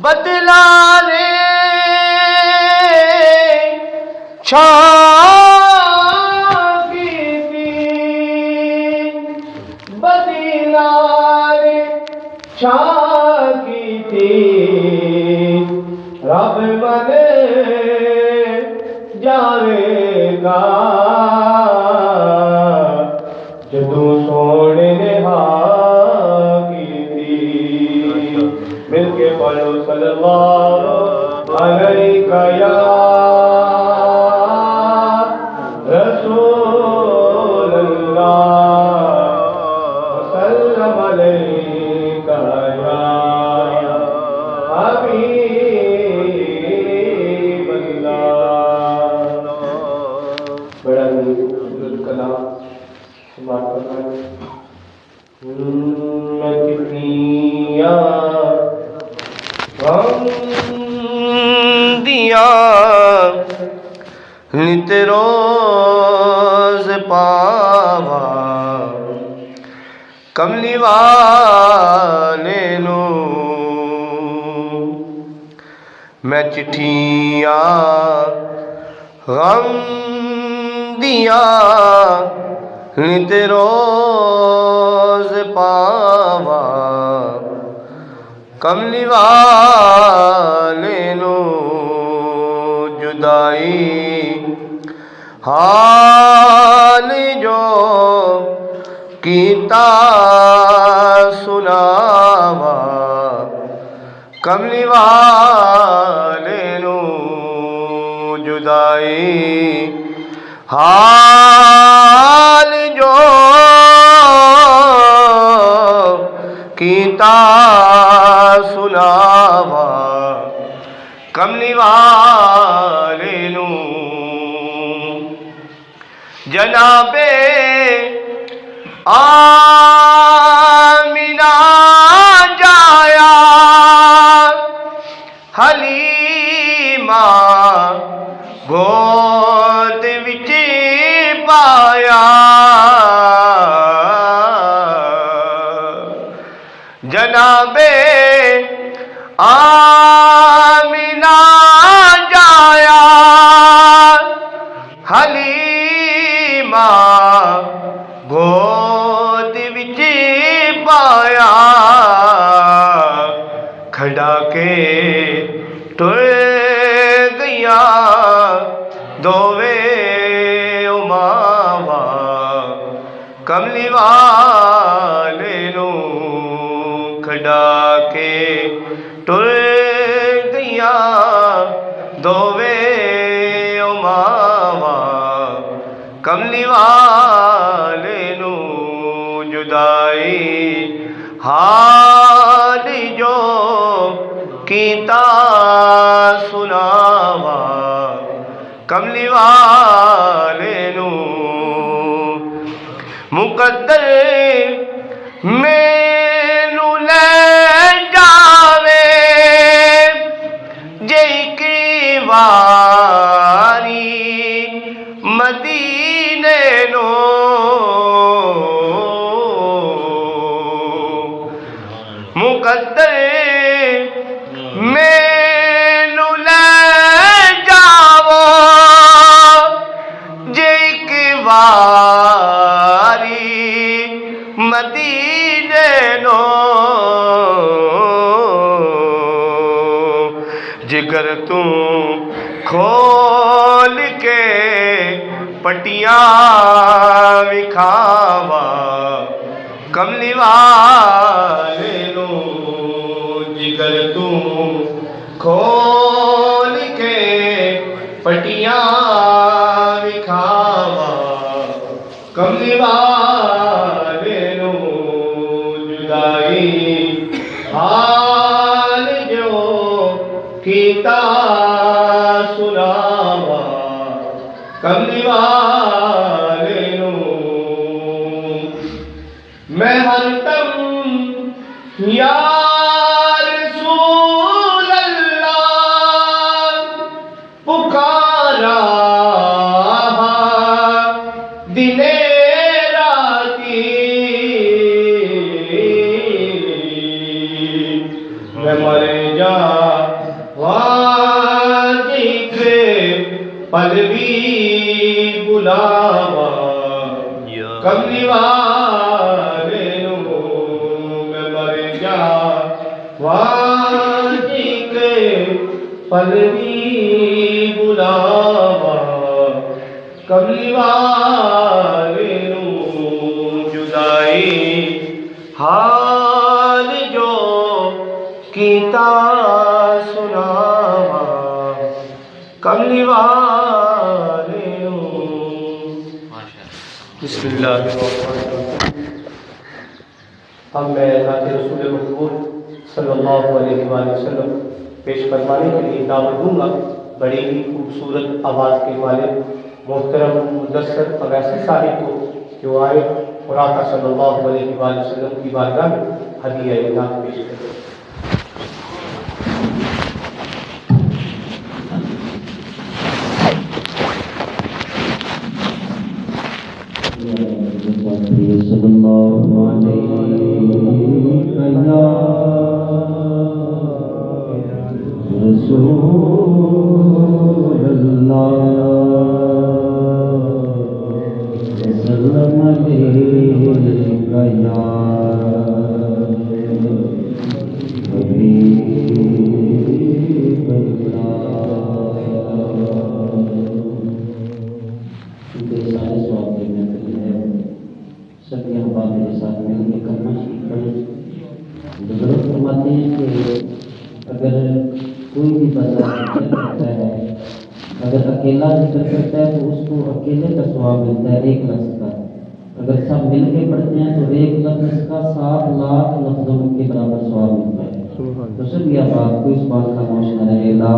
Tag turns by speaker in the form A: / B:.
A: बदलाने छा बदलाने छा रब बने जावेगा जदों सोने ने मिलके पढ़ो सल्लल्लाहु अलैका या रसूल अल्लाह वसल्लम अलैका या हबीब अल्लाह। बड़ा खूबसूरत कलाम मैं कितनी दिया नित रोज पावा कमली वाले नू मैं चिट्ठियां गम दिया नित रोज पावा कमली वाले नो जुदाई हाल जो कीता सुनावा कमली वाले नो जुदाई हाल जो कीता सुनावा कमली वाले नू जनाबे आमिना जाया हलीमा गोद विच पाया जनाबे आमिना जाया हलीमा गोद विच पाया खड़ा के टुर गया दोवे उमावा कमली वाले नू खड़ा के टुर गया दोवे उमावा कमली वाले नू जुदाई हाल जो कीता सुनावा कमली वाले नू मुकद्दर मैनू ले जावे जे की वारी मदीने नो मुकद्दर मैनू ले जावो जे की वारी मदीने नो जिगर तू खोल के पटिया विखावा कमली वाले नो जिगर तू खोल के पटिया विखावा कमली वाले नो जुदाई हाल जो कीता सुनावा कमली वाले नो मैं हरदम या रसूल अल्लाह पुकारा दिने राती मैं मर जा पल भी बुलावा कमली वाले नू मैं मर जा वाजी के पल भी बुलावा कमली वाले नू जुदाई हाल जो कीता सुनावा कमली वाले नू। अब मैं नाते रसूल मकबूल सल्लल्लाहु अलैहि वसल्लम पेश करवाने के लिए दावत दूंगा। बड़ी ही खूबसूरत आवाज़ के वाले मोहतरम मुदस्सर अवैसी साहिब को जो आए और आका सल्लल्लाहु अलैहि वसल्लम की बारगाह में हदिया इनाम पेश करें।
B: सल्लल्लाहु अलैहि रसूलल्लाह सल्लम अलैका या अगर कोई भी बंदा करता है, अगर अकेला जिक्र करता है तो उसको अकेले का सवाब मिलता है 1 लफ्ज़ का। अगर सब मिल के पढ़ते हैं तो 1 लफ्ज़ का 7 लाख लफ्ज़ों के बराबर सवाब मिलता है। तो सब यह बात को इस बात खामोश न रहे। ला